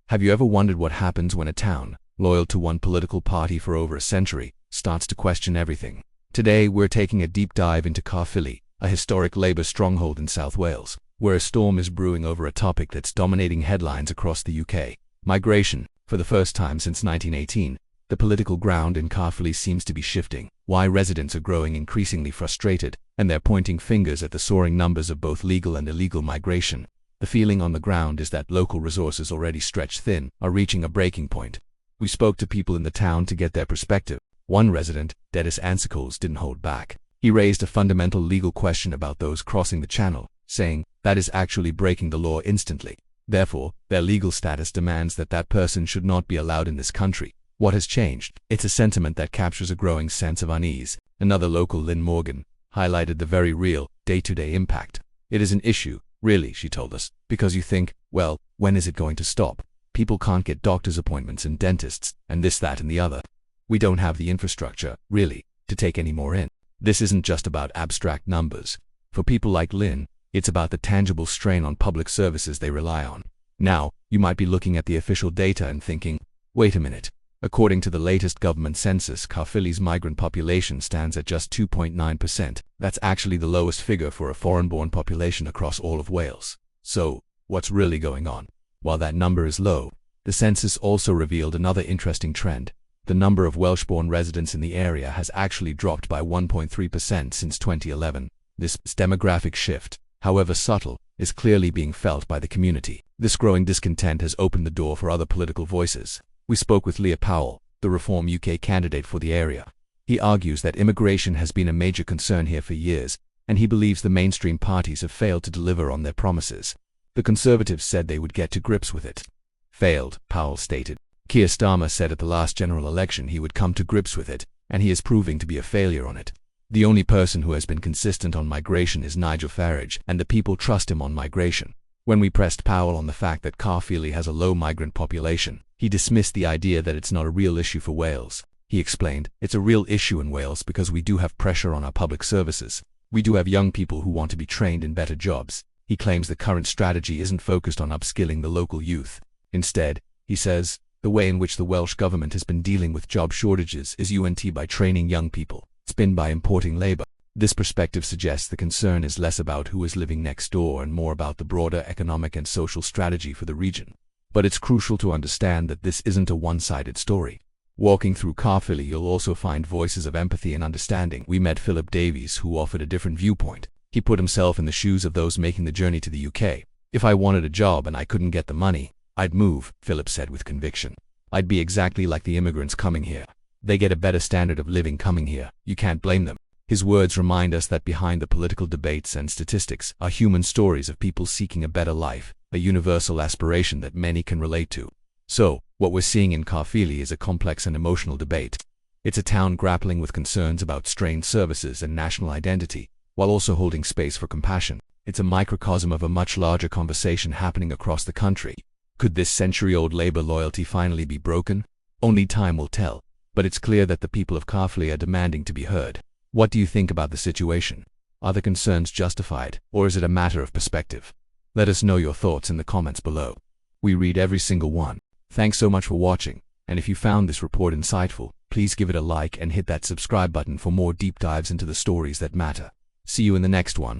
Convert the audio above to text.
Have you ever wondered what happens when a town, loyal to one political party for over a century, starts to question everything? Today we're taking a deep dive into Caerphilly, a historic Labour stronghold in South Wales, where a storm is brewing over a topic that's dominating headlines across the UK: migration. For the first time since 1918, the political ground in Caerphilly seems to be shifting. Why residents are growing increasingly frustrated, and they're pointing fingers at the soaring numbers of both legal and illegal migration. The feeling on the ground is that local resources, already stretched thin, are reaching a breaking point. We spoke to people in the town to get their perspective. One resident, Dennis Ansicles, didn't hold back. He raised a fundamental legal question about those crossing the channel, saying that is actually breaking the law instantly. Therefore, their legal status demands that that person should not be allowed in this country. What has changed? It's a sentiment that captures a growing sense of unease. Another local, Lynn Morgan, highlighted the very real, day-to-day impact. It is an issue, really, she told us, because you think, well, when is it going to stop? People can't get doctor's appointments and dentists, and this, that, and the other. We don't have the infrastructure, really, to take any more in. This isn't just about abstract numbers. For people like Lynn, it's about the tangible strain on public services they rely on. Now, you might be looking at the official data and thinking, wait a minute. According to the latest government census, Caerphilly's migrant population stands at just 2.9%. That's actually the lowest figure for a foreign-born population across all of Wales. So, what's really going on? While that number is low, the census also revealed another interesting trend. The number of Welsh-born residents in the area has actually dropped by 1.3% since 2011. This demographic shift, however subtle, is clearly being felt by the community. This growing discontent has opened the door for other political voices. We spoke with Leah Powell, the Reform UK candidate for the area. He argues that immigration has been a major concern here for years, and he believes the mainstream parties have failed to deliver on their promises. The Conservatives said they would get to grips with it. Failed, Powell stated. Keir Starmer said at the last general election he would come to grips with it, and he is proving to be a failure on it. The only person who has been consistent on migration is Nigel Farage, and the people trust him on migration. When we pressed Powell on the fact that Caerphilly has a low migrant population, he dismissed the idea that it's not a real issue for Wales. He explained, it's a real issue in Wales because we do have pressure on our public services. We do have young people who want to be trained in better jobs. He claims the current strategy isn't focused on upskilling the local youth. Instead, he says, the way in which the Welsh government has been dealing with job shortages is by training young people. It's been by importing labour. This perspective suggests the concern is less about who is living next door and more about the broader economic and social strategy for the region. But it's crucial to understand that this isn't a one-sided story. Walking through Caerphilly, you'll also find voices of empathy and understanding. We met Philip Davies, who offered a different viewpoint. He put himself in the shoes of those making the journey to the UK. If I wanted a job and I couldn't get the money, I'd move, Philip said with conviction. I'd be exactly like the immigrants coming here. They get a better standard of living coming here. You can't blame them. His words remind us that behind the political debates and statistics are human stories of people seeking a better life, a universal aspiration that many can relate to. So, what we're seeing in Caerphilly is a complex and emotional debate. It's a town grappling with concerns about strained services and national identity, while also holding space for compassion. It's a microcosm of a much larger conversation happening across the country. Could this century-old Labour loyalty finally be broken? Only time will tell, but it's clear that the people of Caerphilly are demanding to be heard. What do you think about the situation? Are the concerns justified, or is it a matter of perspective? Let us know your thoughts in the comments below. We read every single one. Thanks so much for watching, and if you found this report insightful, please give it a like and hit that subscribe button for more deep dives into the stories that matter. See you in the next one.